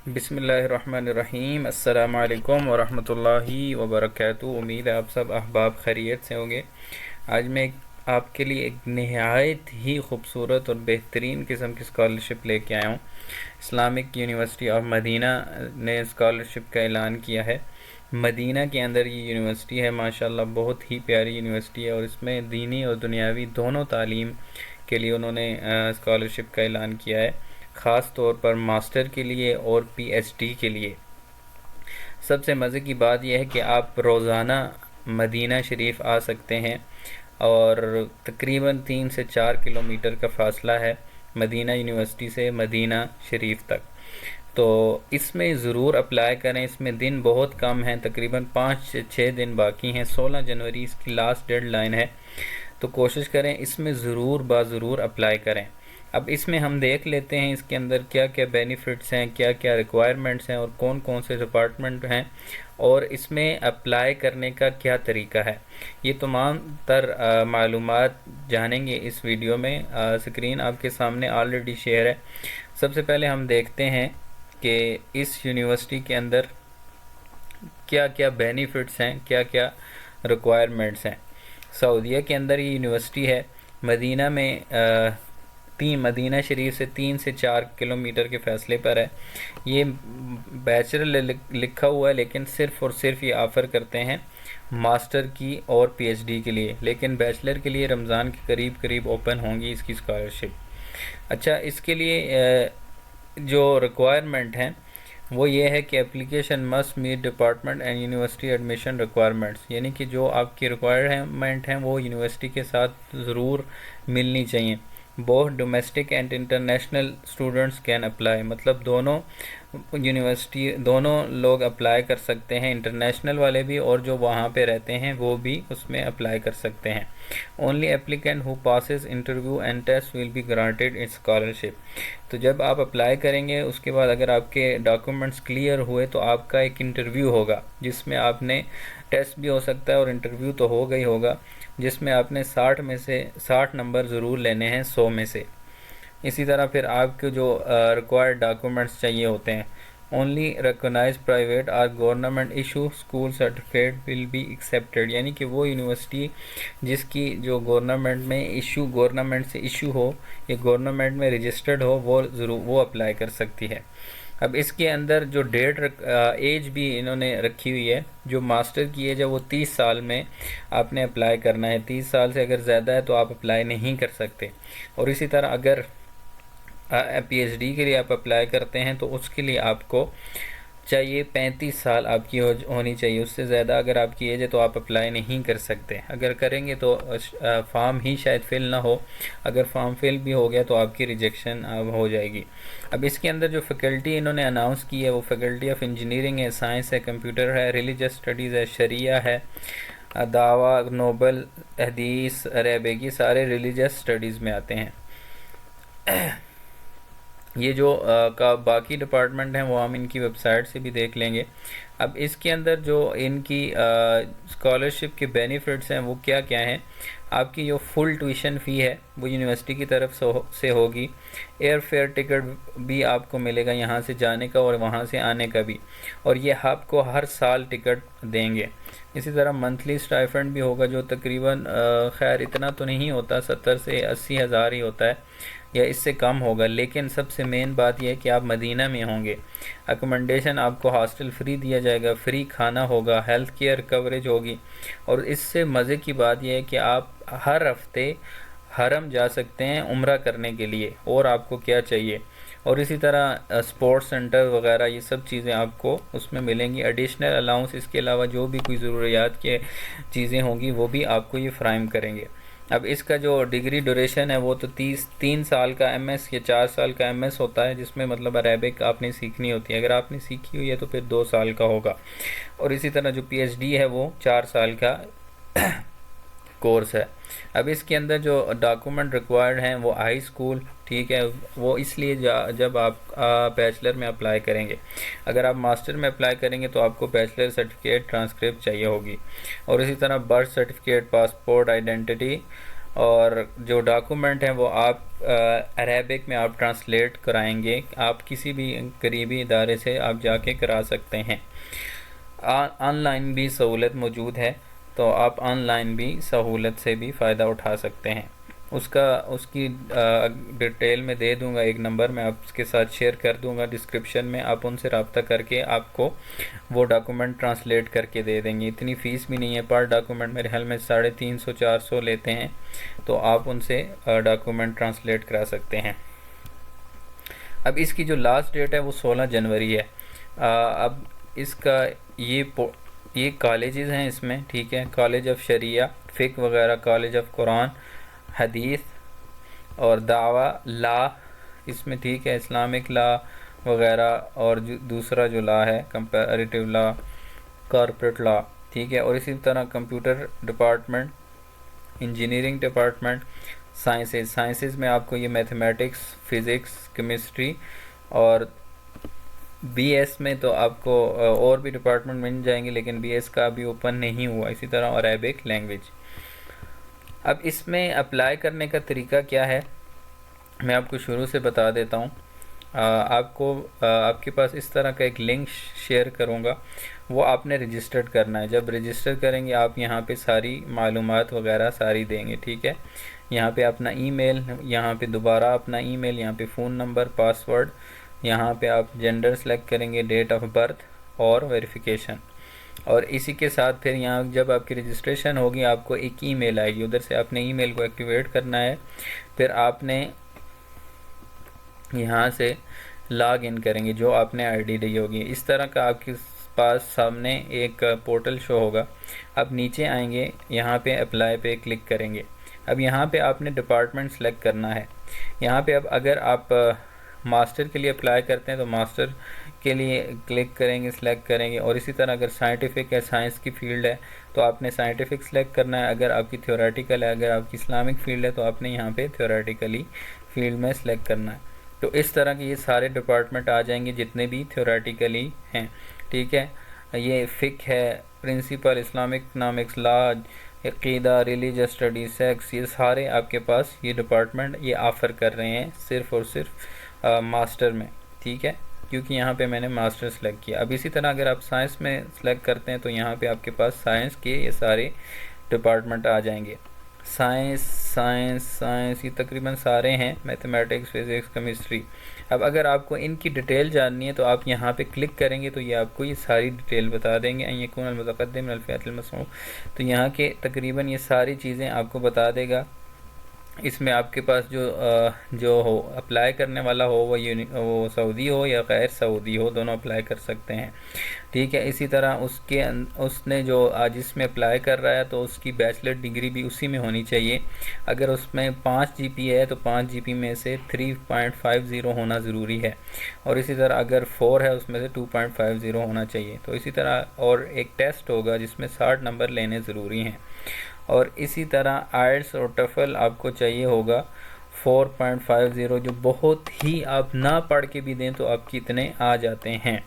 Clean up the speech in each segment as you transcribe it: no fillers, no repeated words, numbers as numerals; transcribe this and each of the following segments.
بسم اللہ الرحمن الرحیم۔ السلام علیکم ورحمۃ اللہ وبرکاتہ۔ امید ہے آپ سب احباب خیریت سے ہوں گے۔ آج میں آپ کے لیے ایک نہایت ہی خوبصورت اور بہترین قسم کی اسکالرشپ لے کے آیا ہوں۔ اسلامک یونیورسٹی آف مدینہ نے اسکالرشپ کا اعلان کیا ہے۔ مدینہ کے اندر یہ یونیورسٹی ہے، ماشاءاللہ بہت ہی پیاری یونیورسٹی ہے، اور اس میں دینی اور دنیاوی دونوں تعلیم کے لیے انہوں نے اسکالرشپ کا اعلان کیا ہے، خاص طور پر ماسٹر کے لیے اور پی ایچ ڈی کے لیے۔ سب سے مزے کی بات یہ ہے کہ آپ روزانہ مدینہ شریف آ سکتے ہیں، اور تقریباً 3 سے 4 کلومیٹر کا فاصلہ ہے مدینہ یونیورسٹی سے مدینہ شریف تک۔ تو اس میں ضرور اپلائی کریں۔ اس میں دن بہت کم ہیں، تقریباً 5 سے 6 دن باقی ہیں۔ 16 جنوری اس کی لاسٹ ڈیڈ لائن ہے، تو کوشش کریں اس میں ضرور اپلائی کریں۔ اب اس میں ہم دیکھ لیتے ہیں اس کے اندر کیا کیا بینیفٹس ہیں، کیا کیا ریکوائرمنٹس ہیں، اور کون کون سے ڈپارٹمنٹ ہیں، اور اس میں اپلائی کرنے کا کیا طریقہ ہے۔ یہ تمام تر معلومات جانیں گے اس ویڈیو میں۔ سکرین آپ کے سامنے آلریڈی شیئر ہے۔ سب سے پہلے ہم دیکھتے ہیں کہ اس یونیورسٹی کے اندر کیا کیا بینیفٹس ہیں، کیا کیا ریکوائرمنٹس ہیں۔ سعودیہ کے اندر یہ یونیورسٹی ہے، مدینہ میں مدینہ شریف سے 3 سے 4 کلومیٹر کے فاصلے پر ہے۔ یہ بیچلر لکھا ہوا ہے، لیکن صرف اور صرف یہ آفر کرتے ہیں ماسٹر کی اور پی ایچ ڈی کے لیے، لیکن بیچلر کے لیے رمضان کے قریب اوپن ہوں گی اس کی اسکالرشپ۔ اچھا، اس کے لیے جو ریکوائرمنٹ ہیں وہ یہ ہے کہ application must meet department and university admission requirements, یعنی کہ جو آپ کی ریکوائرمنٹ ہیں وہ یونیورسٹی کے ساتھ ضرور ملنی چاہیے۔ Both domestic and international students can apply, مطلب دونوں لوگ اپلائی کر سکتے ہیں، انٹرنیشنل والے بھی اور جو وہاں پہ رہتے ہیں وہ بھی اس میں اپلائی کر سکتے ہیں۔ Only applicant who passes interview and test will be granted scholarship. تو جب آپ اپلائی کریں گے اس کے بعد اگر آپ کے ڈاکومنٹس کلیئر ہوئے تو آپ کا ایک انٹرویو ہوگا، جس میں آپ نے ٹیسٹ بھی ہو سکتا ہے اور انٹرویو تو ہوگا ہی ہوگا، جس میں آپ نے 60 نمبر ضرور لینے ہیں 100 میں سے۔ اسی طرح پھر آپ کے جو ریکوائرڈ ڈاکومنٹس چاہیے ہوتے ہیں، اونلی ریکگنائز پرائیویٹ اور government issue school certificate will be accepted, یعنی کہ وہ یونیورسٹی جس کی جو گورنمنٹ سے ایشو ہو یا گورنمنٹ میں رجسٹرڈ ہو وہ اپلائی کر سکتی ہے۔ اب اس کے اندر جو ایج بھی انہوں نے رکھی ہوئی ہے، جو ماسٹر کی ایج ہے وہ 30 سال میں آپ نے اپلائی کرنا ہے۔ 30 سال سے اگر زیادہ ہے تو آپ اپلائی نہیں کر سکتے۔ اور اسی طرح اگر پی ایچ ڈی کے لیے آپ اپلائی کرتے ہیں تو اس کے لیے آپ کو چاہیے 35 سال آپ کی ہونی چاہیے، اس سے زیادہ اگر آپ کی ایج ہے تو آپ اپلائی نہیں کر سکتے۔ اگر کریں گے تو فارم ہی شاید فل نہ ہو، اگر فارم فل بھی ہو گیا تو آپ کی ریجیکشن ہو جائے گی۔ اب اس کے اندر جو فیکلٹی انہوں نے اناؤنس کی ہے وہ فیکلٹی آف انجینئرنگ ہے، سائنس ہے، کمپیوٹر ہے، ریلیجس اسٹڈیز ہے، شریعہ ہے، دعویٰ، نوبل، حدیث، عربی، سارے ریلیجس اسٹڈیز میں آتے ہیں۔ یہ جو باقی ڈپارٹمنٹ ہیں وہ ہم ان کی ویب سائٹ سے بھی دیکھ لیں گے۔ اب اس کے اندر جو ان کی اسکالرشپ کے بینیفٹس ہیں وہ کیا کیا ہیں۔ آپ کی جو فل ٹیوشن فی ہے وہ یونیورسٹی کی طرف سے ہوگی۔ ایئر فیئر ٹکٹ بھی آپ کو ملے گا یہاں سے جانے کا اور وہاں سے آنے کا بھی، اور یہ آپ کو ہر سال ٹکٹ دیں گے۔ اسی طرح منتھلی اسٹائفنڈ بھی ہوگا، جو تقریباً خیر اتنا تو نہیں ہوتا، 70 سے 80 ہزار ہی ہوتا ہے یا اس سے کم ہوگا، لیکن سب سے مین بات یہ ہے کہ آپ مدینہ میں ہوں گے۔ اکومنڈیشن آپ کو ہاسٹل فری دیا جائے گا، فری کھانا ہوگا، ہیلتھ کیئر کوریج ہوگی، اور اس سے مزے کی بات یہ ہے کہ آپ ہر ہفتے حرم جا سکتے ہیں عمرہ کرنے کے لیے، اور آپ کو کیا چاہیے۔ اور اسی طرح اسپورٹس سینٹر وغیرہ یہ سب چیزیں آپ کو اس میں ملیں گی۔ ایڈیشنل الاؤنس، اس کے علاوہ جو بھی کوئی ضروریات کی چیزیں ہوں گی وہ بھی آپ کو یہ فراہم کریں گے۔ اب اس کا جو ڈگری ڈیوریشن ہے وہ تو 3 سال کا ایم ایس یا 4 سال کا ایم ایس ہوتا ہے، جس میں مطلب عربک آپ نے سیکھنی ہوتی ہے۔ اگر آپ نے سیکھی ہوئی ہے تو پھر 2 سال کا ہوگا۔ اور اسی طرح جو پی ایچ ڈی ہے وہ 4 سال کا کورس ہے۔ اب اس کے اندر جو ڈاکومنٹ ریکوائرڈ ہیں وہ ہائی اسکول، ٹھیک ہے، وہ اس لیے جب آپ بیچلر میں اپلائی کریں گے۔ اگر آپ ماسٹر میں اپلائی کریں گے تو آپ کو بیچلر سرٹیفکیٹ ٹرانسکرپٹ چاہیے ہوگی، اور اسی طرح برتھ سرٹیفکیٹ، پاسپورٹ، آئیڈینٹی اور جو ڈاکومنٹ ہیں وہ آپ عربک میں آپ ٹرانسلیٹ کرائیں گے. آپ کسی بھی قریبی ادارے سے آپ جا کے کرا سکتے ہیں. آن لائن بھی سہولت موجود ہے، تو آپ آن لائن بھی سہولت سے بھی فائدہ اٹھا سکتے ہیں. اس کی ڈیٹیل میں دے دوں گا، ایک نمبر میں آپ کے ساتھ شیئر کر دوں گا ڈسکرپشن میں. آپ ان سے رابطہ کر کے آپ کو وہ ڈاکومنٹ ٹرانسلیٹ کر کے دے دیں گے. اتنی فیس بھی نہیں ہے، پر ڈاکومنٹ میرے خیال میں 350-400 لیتے ہیں، تو آپ ان سے ڈاکومنٹ ٹرانسلیٹ کرا سکتے ہیں. اب اس کی جو لاسٹ ڈیٹ ہے وہ 16 جنوری ہے. اب اس کا یہ کالجز ہیں اس میں، ٹھیک ہے. کالج آف شریعہ، فقہ وغیرہ، کالج آف قرآن حدیث اور دعویٰ لا اس میں، ٹھیک ہے. اسلامک لا وغیرہ، اور دوسرا جو لا ہے کمپیریٹیو لا، کارپوریٹ لا، ٹھیک ہے. اور اسی طرح computer department, engineering department, sciences میں آپ کو یہ میتھمیٹکس، فزکس، کیمسٹری، اور بی ایس میں تو آپ کو اور بھی ڈپارٹمنٹ مل جائیں گے، لیکن بی ایس کا بھی اوپن نہیں ہوا. اسی طرح عربک لینگویج. اب اس میں اپلائی کرنے کا طریقہ کیا ہے میں آپ کو شروع سے بتا دیتا ہوں. آپ کے پاس اس طرح کا ایک لنک شیئر کروں گا، وہ آپ نے رجسٹرڈ کرنا ہے. جب رجسٹر کریں گے آپ یہاں پہ ساری معلومات وغیرہ ساری دیں گے، ٹھیک ہے. یہاں پہ اپنا ای میل، یہاں پہ دوبارہ اپنا ای میل، یہاں پہ فون نمبر، پاسورڈ، یہاں پہ آپ جینڈر سلیکٹ کریں گے، ڈیٹ آف برتھ اور ویریفیکیشن. اور اسی کے ساتھ پھر یہاں جب آپ کی رجسٹریشن ہوگی آپ کو ایک ای میل آئے گی، ادھر سے آپ نے ای میل کو ایکٹیویٹ کرنا ہے. پھر آپ نے یہاں سے لاگ ان کریں گے جو آپ نے آئی ڈی دی ہوگی. اس طرح کا آپ کے پاس سامنے ایک پورٹل شو ہوگا. آپ نیچے آئیں گے، یہاں پہ اپلائی پہ کلک کریں گے. اب یہاں پہ آپ نے ڈپارٹمنٹ سلیکٹ کرنا ہے. یہاں پہ اب اگر آپ ماسٹر کے لیے اپلائی کرتے ہیں تو ماسٹر کے لیے کلک کریں گے، سلیکٹ کریں گے. اور اسی طرح اگر سائنٹیفک ہے، سائنس کی فیلڈ ہے، تو آپ نے سائنٹیفک سلیکٹ کرنا ہے. اگر آپ کی تھیوریٹیکل ہے، اگر آپ کی اسلامک فیلڈ ہے، تو آپ نے یہاں پہ تھیوریٹیکلی فیلڈ میں سلیکٹ کرنا ہے. تو اس طرح کے یہ سارے ڈپارٹمنٹ آ جائیں گے جتنے بھی تھیوریٹیکلی ہیں، ٹھیک ہے. یہ فقہ ہے، پرنسپل، اسلامک اکنامکس، لا، عقیدہ، ریلیجس اسٹڈی، سیکس، یہ سارے آپ کے پاس یہ ڈپارٹمنٹ یہ آفر کر رہے ہیں صرف اور صرف ماسٹر میں، ٹھیک ہے. کیونکہ یہاں پہ میں نے ماسٹر سلیکٹ کیا. اب اسی طرح اگر آپ سائنس میں سلیکٹ کرتے ہیں تو یہاں پہ آپ کے پاس سائنس کے یہ سارے ڈپارٹمنٹ آ جائیں گے. سائنس یہ تقریباً سارے ہیں، میتھمیٹکس، فزکس، کیمسٹری. اب اگر آپ کو ان کی ڈیٹیل جاننی ہے تو آپ یہاں پہ کلک کریں گے تو یہ آپ کو یہ ساری ڈیٹیل بتا دیں گے. یکون المتقدم من الفئۃ المسموع، تو یہاں کے تقریباً یہ ساری چیزیں آپ کو بتا دے گا. اس میں آپ کے پاس جو ہو اپلائی کرنے والا ہو وہ سعودی ہو یا غیر سعودی ہو، دونوں اپلائی کر سکتے ہیں، ٹھیک ہے. اسی طرح اس نے جو جس میں اپلائی کر رہا ہے تو اس کی بیچلر ڈگری بھی اسی میں ہونی چاہیے. اگر اس میں 5 جی پی ہے تو 5 جی پی میں سے 3.50 ہونا ضروری ہے. اور اسی طرح اگر 4 ہے اس میں سے 2.50 ہونا چاہیے. تو اسی طرح اور ایک ٹیسٹ ہوگا جس میں 60 نمبر لینے ضروری ہیں. اور اسی طرح آئلٹس اور ٹفل آپ کو چاہیے ہوگا 4.50، جو بہت ہی آپ نہ پڑھ کے بھی دیں تو آپ کی اتنے آ جاتے ہیں.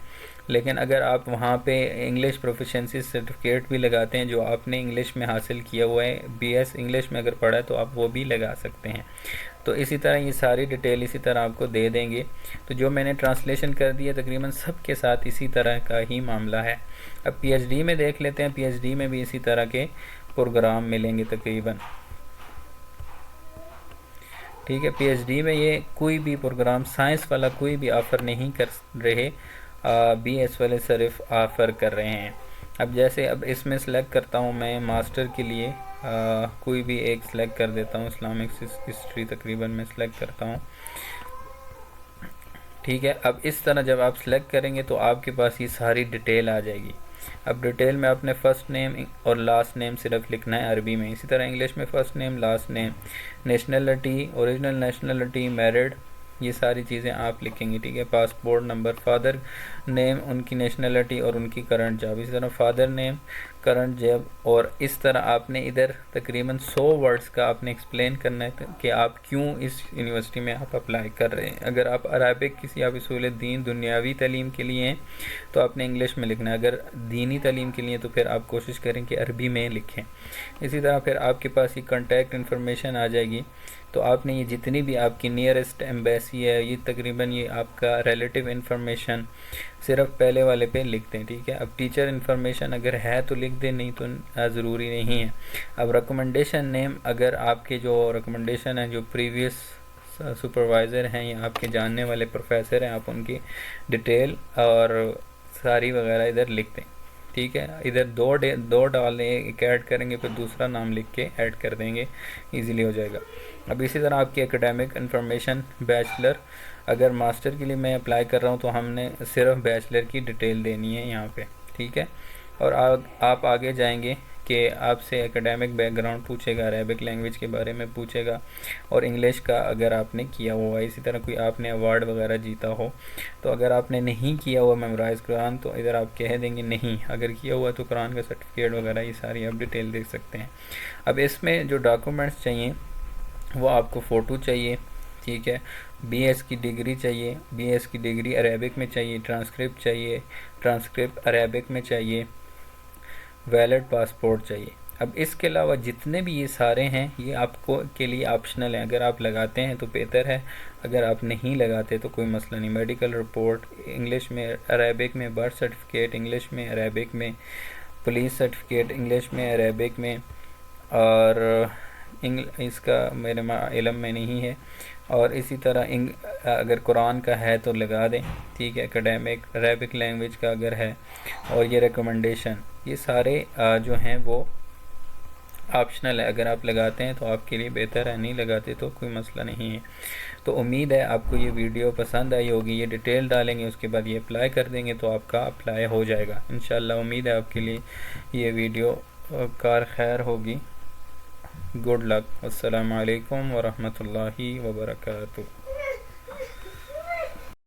لیکن اگر آپ وہاں پہ انگلش پروفیشنسی سرٹیفکیٹ بھی لگاتے ہیں جو آپ نے انگلش میں حاصل کیا ہوا ہے، بی ایس انگلش میں اگر پڑھا ہے تو آپ وہ بھی لگا سکتے ہیں. تو اسی طرح یہ ساری ڈیٹیل اسی طرح آپ کو دے دیں گے. تو جو میں نے ٹرانسلیشن کر دی ہے تقریباً سب کے ساتھ اسی طرح کا ہی معاملہ ہے. اب پی ایچ ڈی میں دیکھ لیتے ہیں. پی ایچ ڈی میں بھی اسی طرح کے پروگرام ملیں گے تقریباً، ٹھیک ہے. پی ایچ ڈی میں یہ کوئی بھی پروگرام سائنس والا کوئی بھی آفر نہیں کر رہے، بی ایس والے صرف آفر کر رہے ہیں. اب جیسے اب اس میں سلیکٹ کرتا ہوں میں ماسٹر کے لیے کوئی بھی ایک سلیکٹ کر دیتا ہوں. اسلامک ہسٹری تقریباً میں سلیکٹ کرتا ہوں، ٹھیک ہے. اب اس طرح جب آپ سلیکٹ کریں گے تو آپ کے پاس یہ ساری ڈیٹیل آ جائے گی. اب ڈیٹیل میں آپ نے فرسٹ نیم اور لاسٹ نیم صرف لکھنا ہے عربی میں. اسی طرح انگلش میں first name, last name, nationality, original nationality, married, یہ ساری چیزیں آپ لکھیں گے، ٹھیک ہے۔ پاسپورٹ نمبر، فادر نیم، ان کی نیشنلٹی اور ان کی کرنٹ جاب، اسی طرح فادر نیم، کرنٹ جاب، اور اس طرح آپ نے ادھر تقریباً 100 ورڈز کا آپ نے ایکسپلین کرنا ہے کہ آپ کیوں اس یونیورسٹی میں آپ اپلائی کر رہے ہیں۔ اگر آپ عربک کسی آپ اصول دین دنیاوی تعلیم کے لیے ہیں تو آپ نے انگلش میں لکھنا ہے، اگر دینی تعلیم کے لیے تو پھر آپ کوشش کریں کہ عربی میں لکھیں۔ اسی طرح پھر آپ کے پاس یہ کانٹیکٹ انفارمیشن آ جائے گی، تو آپ نے یہ جتنی بھی آپ کی نیئرسٹ ایمبیسی ہے، یہ تقریباً یہ آپ کا ریلیٹیو انفارمیشن صرف پہلے والے پہ لکھ دیں، ٹھیک ہے۔ اب ٹیچر انفارمیشن اگر ہے تو لکھ دیں، نہیں تو ضروری نہیں ہے۔ اب ریکمنڈیشن نیم، اگر آپ کے جو ریکمنڈیشن ہیں جو پریویس سپروائزر ہیں یا آپ کے جاننے والے پروفیسر ہیں، آپ ان کی ڈیٹیل اور ساری وغیرہ ادھر لکھ دیں، ٹھیک ہے۔ ادھر دو ڈال دیں، ایک ایڈ کریں گے پھر دوسرا نام لکھ کے ایڈ کر دیں گے، ایزیلی ہو جائے گا۔ اب اسی طرح آپ کی اکیڈیمک انفارمیشن، بیچلر، اگر ماسٹر کے لیے میں اپلائی کر رہا ہوں تو ہم نے صرف بیچلر کی ڈیٹیل دینی ہے یہاں پہ، ٹھیک ہے۔ اور آپ آگے جائیں گے کہ آپ سے اکیڈیمک بیک گراؤنڈ پوچھے گا، عربک لینگویج کے بارے میں پوچھے گا، اور انگلش کا اگر آپ نے کیا ہوا ہے، اسی طرح کوئی آپ نے ایوارڈ وغیرہ جیتا ہو تو اگر آپ نے نہیں کیا ہوا میمورائز قرآن تو ادھر آپ کہہ دیں گے نہیں، اگر کیا ہوا تو قرآن کا سرٹیفکیٹ وغیرہ یہ ساری آپ ڈیٹیل دیکھ سکتے ہیں۔ اب اس میں جو ڈاکومنٹس چاہیے وہ آپ کو فوٹو چاہیے، ٹھیک ہے، بی ایس کی ڈگری چاہیے، بی ایس کی ڈگری عربک میں چاہیے، ٹرانسکرپٹ چاہیے، ٹرانسکرپٹ عربک میں چاہیے، ویلڈ پاسپورٹ چاہیے۔ اب اس کے علاوہ جتنے بھی یہ سارے ہیں یہ آپ کو کے لیے آپشنل ہیں، اگر آپ لگاتے ہیں تو بہتر ہے، اگر آپ نہیں لگاتے تو کوئی مسئلہ نہیں۔ میڈیکل رپورٹ انگلش میں عربک میں، برتھ سرٹیفکیٹ انگلش میں عربک میں، پولیس سرٹیفکیٹ انگلش میں عربک میں، اور اس کا میرے علم میں نہیں ہے، اور اسی طرح اگر قرآن کا ہے تو لگا دیں، ٹھیک ہے، اکیڈیمک عربک لینگویج کا اگر ہے، اور یہ ریکمنڈیشن، یہ سارے جو ہیں وہ آپشنل ہے، اگر آپ لگاتے ہیں تو آپ کے لیے بہتر ہے، نہیں لگاتے تو کوئی مسئلہ نہیں ہے۔ تو امید ہے آپ کو یہ ویڈیو پسند آئی ہوگی، یہ ڈیٹیل ڈالیں گے اس کے بعد یہ اپلائی کر دیں گے تو آپ کا اپلائی ہو جائے گا انشاءاللہ۔ امید ہے آپ کے لیے یہ ویڈیو کار خیر ہوگی۔ گڈ لک، السلام علیکم ورحمۃ اللہ وبرکاتہ۔